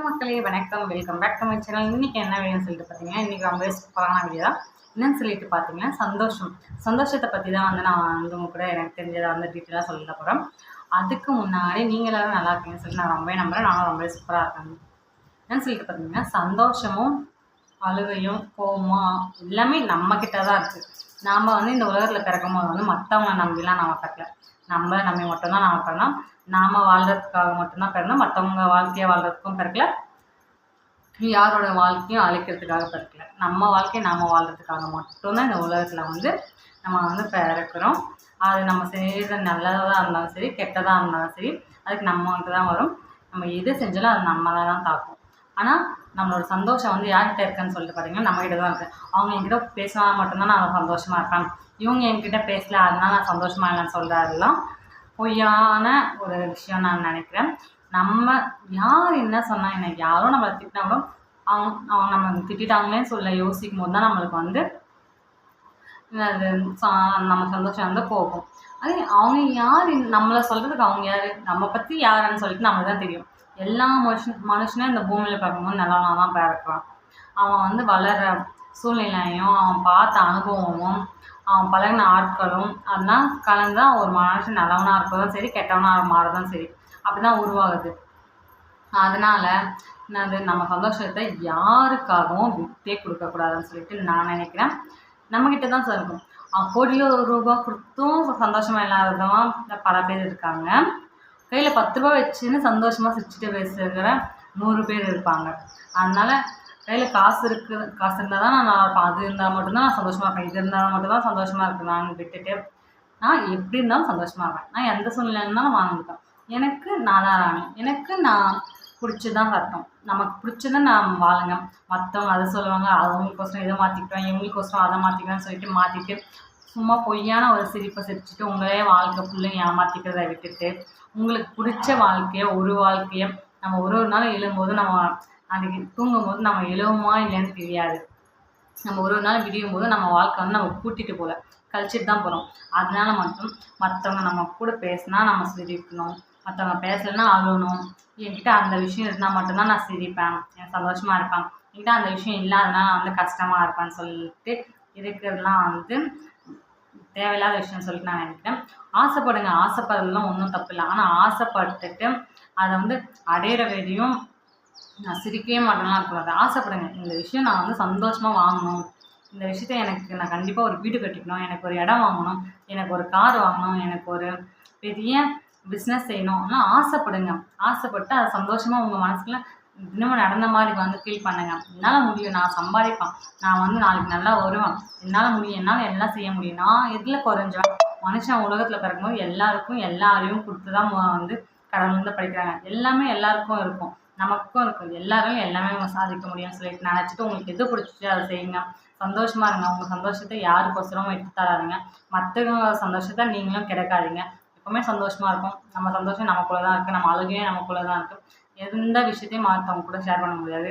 மக்களே வணக்கம். Welcome back to my channel. இன்றைக்கி என்ன வீடியோன்னு சொல்லிட்டு பார்த்தீங்கன்னா, இன்றைக்கி ரொம்பவே சூப்பரான வீடியோ தான். என்னன்னு சொல்லிட்டு பார்த்தீங்கன்னா, சந்தோஷத்தை பற்றி தான் வந்து நான் வந்து உங்க கூட எனக்கு தெரிஞ்சதை வந்து டீட்டெயிலாக சொல்லிட போகிறேன். அதுக்கு முன்னாடி நீங்கள் எல்லோரும் நல்லா இருக்கீங்கன்னு சொல்லிட்டு நான் ரொம்பவே நம்புகிறேன். நானும் ரொம்பவே சூப்பராக இருக்கேன். என்னன்னு சொல்லிட்டு பார்த்தீங்கன்னா, சந்தோஷமும் அழுகையும் கோவமும் எல்லாமே நம்மக்கிட்ட தான் இருக்குது. நாம் வந்து இந்த உலகத்தில் பிறக்கும்போது வந்து மற்றவங்களை நம்பிலாம் நம்ம பிறக்கல. நம்மளை நம்பி மட்டும்தான் நம்ம பிறந்தோம். நாம் வாழ்கிறதுக்காக மட்டும்தான் பிறந்தோம். மற்றவங்க வாழ்க்கையை வாழ்கிறதுக்கும் பிறக்கல, யாரோட வாழ்க்கையும் அழிக்கிறதுக்காக பிறக்கல. நம்ம வாழ்க்கையை நாம் வாழ்கிறதுக்காக மட்டும்தான் இந்த உலகத்தில் வந்து நம்ம வந்து பிறக்கிறோம். அது நம்ம செய்கிற நல்லதாக இருந்தாலும் சரி, கெட்டதாக இருந்தாலும் சரி, அதுக்கு நம்மகிட்ட தான் வரும். நம்ம எது செஞ்சாலும் அது நம்மளை தான் தாக்கும். ஆனால் நம்மளோட சந்தோஷம் வந்து யார்கிட்ட இருக்குன்னு சொல்லிட்டு பார்த்தீங்கன்னா, நம்மகிட்ட தான் இருக்குது. அவங்க என்கிட்ட பேசினா மட்டும்தான் நான் சந்தோஷமாக இருப்பேன், இவங்க என்கிட்ட பேசல அதனால நான் சந்தோஷமாக இல்லைன்னு சொல்கிறதெல்லாம் பொய்யான ஒரு விஷயம் நான் நினைக்கிறேன். நம்ம யார் என்ன சொன்னால் என்ன, யாரும் நம்மளை திட்டினா கூட அவங்க நம்ம திட்டாங்களேன்னு சொல்ல யோசிக்கும் போது தான் நம்மளுக்கு வந்து அது நம்ம சந்தோஷம் வந்து போகும். அதே அவங்க யார் நம்மளை சொல்கிறதுக்கு அவங்க யார், நம்ம பற்றி யாருன்னு சொல்லிட்டு நம்மளுக்கு தான் தெரியும். எல்லா மனுஷனும் இந்த பூமியில் பார்க்கும்போது நல்லவனாக தான் பிறக்கிறான். அவன் வந்து வளர்கிற சூழ்நிலையும் அவன் பார்த்த அனுபவமும் அவன் பழகின ஆட்களும் அதெல்லாம் கலந்து தான் ஒரு மனுஷன் நல்லவனாக இருக்கிறதும் சரி, கெட்டவனாக மாறதும் சரி, அப்படி தான் உருவாகுது. அதனால் என்னது, நம்ம சந்தோஷத்தை யாருக்காகவும் விட்டே கொடுக்கக்கூடாதுன்னு சொல்லிட்டு நான் நினைக்கிறேன். நம்மக்கிட்ட தான் இருக்கும். கோடியில் ரூபா கொடுத்தும் சந்தோஷமாக இல்லாதவங்க பல பேர் இருக்காங்க. கையில் 10 ரூபா வச்சுன்னு சந்தோஷமாக சிரிச்சுட்டு பேசுகிற 100 பேர் இருப்பாங்க. அதனால் கையில் காசு இருந்தால் தான் நான் இருப்பேன், அது இருந்தால் மட்டும்தான் நான் சந்தோஷமாக இருப்பேன், இது இருந்தால் மட்டும்தான் சந்தோஷமாக இருக்குது நான் விட்டுட்டு நான் எப்படி இருந்தாலும் சந்தோஷமாக இருப்பேன். நான் எந்த சூழ்நிலையில் இருந்தாலும் வாழ்ந்துட்டேன். எனக்கு நான் தான் ராணி, எனக்கு நான் பிடிச்சதான் சட்டம், நமக்கு பிடிச்சதை நான் வாழுங்க. மற்றவங்க அதை சொல்லுவாங்க, அவங்களுக்கோசரம் இதை மாற்றிக்கிட்டோம், இவங்களுக்கோசரம் அதை மாற்றிக்கிறேன்னு சொல்லிட்டு மாற்றிட்டு சும்மா பொய்யான ஒரு சிரிப்பை சிரிச்சுட்டு உங்களே வாழ்க்கை ஃபுல்லும் ஏமாற்றிக்கிறத விட்டுட்டு உங்களுக்கு பிடிச்ச வாழ்க்கையை ஒரு வாழ்க்கையை நம்ம ஒரு நாள் எழும்போது நம்ம அன்றைக்கி தூங்கும்போது நம்ம எழுவுமா இல்லைன்னு தெரியாது. நம்ம ஒரு நாள் விடியும் போது நம்ம வாழ்க்கை வந்து நம்ம கூட்டிகிட்டு போகல, கழிச்சிட்டு தான் போகிறோம். அதனால மட்டும் மற்றவங்க நம்ம கூட பேசினா நம்ம சிரிக்கணும், மற்றவங்க பேசலைன்னா அழுகணும். என்கிட்ட அந்த விஷயம் இருந்தால் மட்டும்தான் நான் சிரிப்பேன், எனக்கு சந்தோஷமாக இருப்பேன். என்கிட்ட அந்த விஷயம் இல்லாதனால நான் வந்து கஷ்டமாக இருப்பேன்னு சொல்லிட்டு இருக்கிறதுலாம் வந்து தேவையில்லாத விஷயம்னு சொல்லிட்டு நான் நினைக்கிறேன். ஆசைப்படுங்க, ஆசைப்படுறதுலாம் ஒன்றும் தப்பு இல்லை. ஆனால் ஆசைப்பட்டுட்டு அதை வந்து அடையிற வரையும் நான் சிரிக்கவே மாட்டேன்லாம் இருக்கக்கூடாது. ஆசைப்படுங்க, இந்த விஷயம் நான் வந்து சந்தோஷமாக வாங்கணும், இந்த விஷயத்த எனக்கு நான் கண்டிப்பாக ஒரு வீடு கட்டிக்கணும், எனக்கு ஒரு இடம் வாங்கணும், எனக்கு ஒரு கார் வாங்கணும், எனக்கு ஒரு பெரிய பிஸ்னஸ் செய்யணும், ஆனால் ஆசைப்படுங்க. ஆசைப்பட்டு அதை சந்தோஷமாக உங்கள் மனசுக்குள்ள இன்னமும் நடந்த மாதிரி வந்து ஃபீல் பண்ணுங்கள். என்னால் முடியும், நான் சம்பாதிப்பேன், நான் வந்து நாளைக்கு நல்லா வருவேன், என்னால் முடியும், என்னால் எல்லாம் செய்ய முடியும். நான் எதில் குறைஞ்சேன்? மனுஷன் உலகத்தில் பிறக்கும்போது எல்லாருக்கும் எல்லா அறிவும் கொடுத்து தான் வந்து கடவுள் வந்து படிக்கிறாங்க. எல்லாமே எல்லாருக்கும் இருக்கும், நமக்கும் இருக்கும். எல்லாரும் எல்லாமே சாதிக்க முடியும்னு சொல்லிட்டு நினச்சிட்டு உங்களுக்கு எது பிடிச்சிட்டு அதை செய்யுங்க. சந்தோஷமாக இருங்க. உங்கள் சந்தோஷத்தை யாருக்கோசரமும் எடுத்து தராதிங்க, மற்றவங்க சந்தோஷத்தை நீங்களும் கிடைக்காதீங்க. எப்பவுமே சந்தோஷமாக இருக்கும். நம்ம சந்தோஷம் நமக்குள்ளே தான் இருக்குது, நம்ம அழுகையும் நமக்குள்ளே தான் இருக்குது. எந்த விஷயத்தையும் மற்றவங்க கூட ஷேர் பண்ண முடியாது.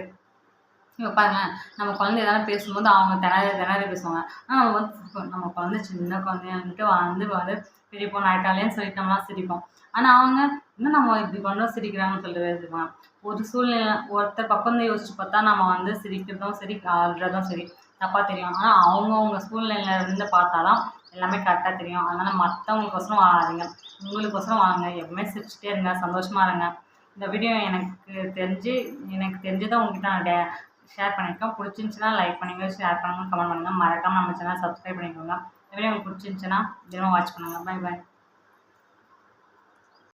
இப்போ பாருங்களேன், நம்ம குழந்தை எதாவது பேசும்போது அவங்க திணறி பேசுவாங்க. ஆனால் நம்ம குழந்தை சின்ன குழந்தைன்ட்டு வந்து பெரிய பொண்ணு ஆகிட்டாலேன்னு சொல்லிட்டு நம்மளாம் சிரிப்போம். ஆனால் அவங்க இன்னும் நம்ம இப்படி பண்ணுறோம் சிரிக்கிறாங்கன்னு சொல்லிட்டு பேசிப்பாங்க. ஒரு சூழ்நிலை ஒருத்தர் பக்கம் தான் யோசிச்சு பார்த்தா நம்ம வந்து சிரிக்கிறதும் சரி, அழுறதும் சரி தப்பாக தெரியும். ஆனால் அவங்கவுங்க சூழ்நிலையிலேருந்து பார்த்தா தான் எல்லாமே கரெக்டாக தெரியும். அதனால் மற்றவங்களுக்கோசரம் வாழாதீங்க, உங்களுக்கோசரம் வாங்க. எப்பவுமே சிரிச்சுட்டே இருங்க, சந்தோஷமாக இருங்க. இந்த வீடியோ எனக்கு தெரிஞ்சதை உங்ககிட்ட நான் ஷேர் பண்ணியிருக்கேன். பிடிச்சிருந்துச்சின்னா லைக் பண்ணுங்கள், ஷேர் பண்ணுங்கள், கமெண்ட் பண்ணுங்கள். மறக்காமல் நம்ம சேனல் சப்ஸ்கிரைப் பண்ணிக்கோங்க. இந்த வீடியோ உங்களுக்கு பிடிச்சிருந்துச்சின்னா தினமும் வாட்ச் பண்ணுங்கள். Bye bye.